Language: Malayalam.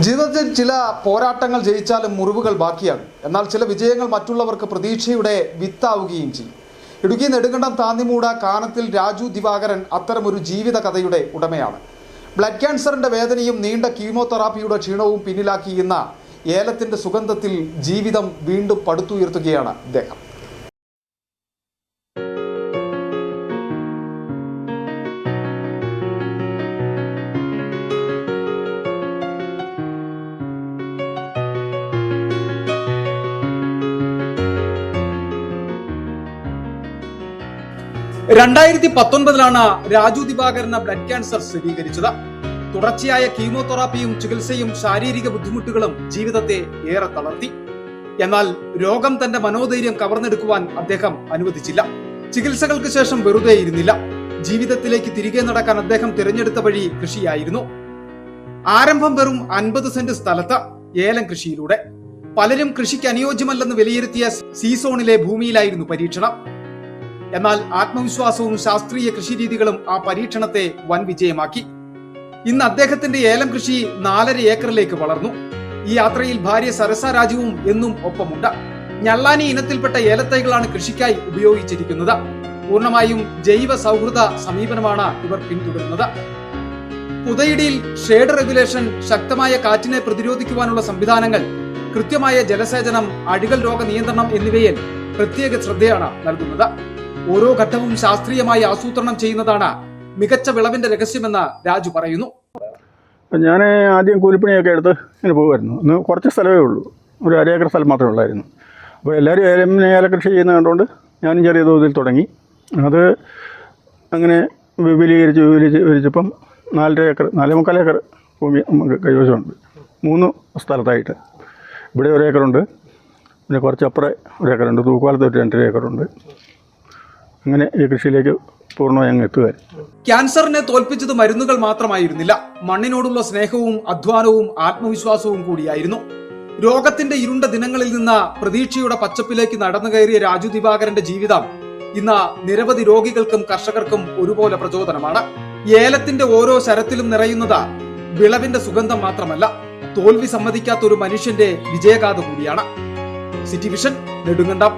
ജീവിതത്തിൽ ചില പോരാട്ടങ്ങൾ ജയിച്ചാലും മുറിവുകൾ ബാക്കിയാകും. എന്നാൽ ചില വിജയങ്ങൾ മറ്റുള്ളവർക്ക് പ്രതീക്ഷയുടെ വിത്താവുകയും ചെയ്യും. ഇടുക്കി നെടുങ്കണ്ടം താന്നിമൂട് കാനത്തിൽ രാജു ദിവാകരൻ അത്തരമൊരു ജീവിത കഥയുടെ ഉടമയാണ്. ബ്ലഡ് ക്യാൻസറിന്റെ വേദനയും നീണ്ട കീമോതെറാപ്പിയുടെ ക്ഷീണവും പിന്നിലാക്കി ഇന്ന് ഏലത്തിന്റെ സുഗന്ധത്തിൽ ജീവിതം വീണ്ടും പടുത്തുയർത്തുകയാണ് അദ്ദേഹം. രണ്ടായിരത്തി 19 രാജു ദിവാകരന് ബ്ലഡ് ക്യാൻസർ സ്ഥിരീകരിച്ചത്. തുടർച്ചയായ കീമോതെറാപ്പിയും ചികിത്സയും ശാരീരിക ബുദ്ധിമുട്ടുകളും ജീവിതത്തെ ഏറെ തളർത്തി. എന്നാൽ രോഗം തന്റെ മനോധൈര്യം കവർന്നെടുക്കുവാൻ അദ്ദേഹം അനുവദിച്ചില്ല. ചികിത്സകൾക്ക് ശേഷം വെറുതെ ഇരുന്നില്ല. ജീവിതത്തിലേക്ക് തിരികെ നടക്കാൻ അദ്ദേഹം തിരഞ്ഞെടുത്ത വഴി കൃഷിയായിരുന്നു. ആരംഭം വെറും 50 സെന്റ് സ്ഥലത്ത് ഏലം കൃഷിയിലൂടെ. പലരും കൃഷിക്ക് അനുയോജ്യമല്ലെന്ന് വിലയിരുത്തിയ സീസോണിലെ ഭൂമിയിലായിരുന്നു പരീക്ഷണം. എന്നാൽ ആത്മവിശ്വാസവും ശാസ്ത്രീയ കൃഷിരീതികളും ആ പരീക്ഷണത്തെ വൻ വിജയമാക്കി. ഇന്ന് അദ്ദേഹത്തിന്റെ ഏലം കൃഷി 4.5 ഏക്കറിലേക്ക് വളർന്നു. ഈ യാത്രയിൽ ഭാര്യ സരസ രാജുവും എന്നും ഒപ്പമുണ്ട്. ഞള്ളാനി ഇനത്തിൽപ്പെട്ട ഏലത്തൈകളാണ് കൃഷിക്കായി ഉപയോഗിച്ചിരിക്കുന്നത്. പൂർണ്ണമായും ജൈവ സൗഹൃദ സമീപനമാണ് ഇവർ പിന്തുടരുന്നത്. പുതയിടിയിൽ ഷേഡ് റെഗുലേഷൻ, ശക്തമായ കാറ്റിനെ പ്രതിരോധിക്കുവാനുള്ള സംവിധാനങ്ങൾ, കൃത്യമായ ജലസേചനം, അഴുകൽ രോഗ നിയന്ത്രണം എന്നിവയിൽ പ്രത്യേക ശ്രദ്ധയാണ് നൽകുന്നത്. ഓരോ ഘട്ടവും ശാസ്ത്രീയമായി ആസൂത്രണം ചെയ്യുന്നതാണ് മികച്ച വിളവിന്റെ രഹസ്യമെന്ന് രാജു പറയുന്നു. ഞാൻ ആദ്യം കൂലിപ്പണിയൊക്കെ എടുത്ത് ഇങ്ങനെ പോകുമായിരുന്നു. ഇന്ന് കുറച്ച് സ്ഥലമേ ഉള്ളൂ, ഒരു 1/2 ഏക്കർ സ്ഥലം മാത്രമേ ഉള്ളായിരുന്നു. അപ്പോൾ എല്ലാവരും ഏലകൃഷി ചെയ്യുന്നത് കണ്ടുകൊണ്ട് ഞാനും ചെറിയ തോതിൽ തുടങ്ങി. അത് അങ്ങനെ വിപുലീകരിച്ചപ്പം 4.5 ഏക്കർ 4.25 ഏക്കർ ഭൂമി നമുക്ക് കൈവശമുണ്ട്. 3 സ്ഥലത്തായിട്ട്. ഇവിടെ 1 ഏക്കറുണ്ട്, പിന്നെ കുറച്ചപ്പുറം 1 ഏക്കറുണ്ട്, തൂക്കുപാലത്ത് 2.5 ഏക്കറുണ്ട്. അങ്ങനെ ഈ കൃഷിയിലേക്ക് പൂർണ്ണമായി അങ്ങ് എത്തുക. ക്യാൻസറിനെ തോൽപ്പിച്ചത് മരുന്നുകൾ മാത്രമായിരുന്നില്ല, മണ്ണിനോടുള്ള സ്നേഹവും അധ്വാനവും ആത്മവിശ്വാസവും കൂടിയായിരുന്നു. രോഗത്തിന്റെ ഇരുണ്ട ദിനങ്ങളിൽ നിന്ന് പ്രതീക്ഷയുടെ പച്ചപ്പിലേക്ക് നടന്നു കയറിയ രാജു ദിവാകരന്റെ ജീവിതം ഇന്ന് നിരവധി രോഗികൾക്കും കർഷകർക്കും ഒരുപോലെ പ്രചോദനമാണ്. ഏലത്തിന്റെ ഓരോ ശരത്തിലും നിറയുന്നത് വിളവിന്റെ സുഗന്ധം മാത്രമല്ല, തോൽവി സമ്മതിക്കാത്ത ഒരു മനുഷ്യന്റെ വിജയഗാഥ കൂടിയാണ്. City vision, Nedumkandam.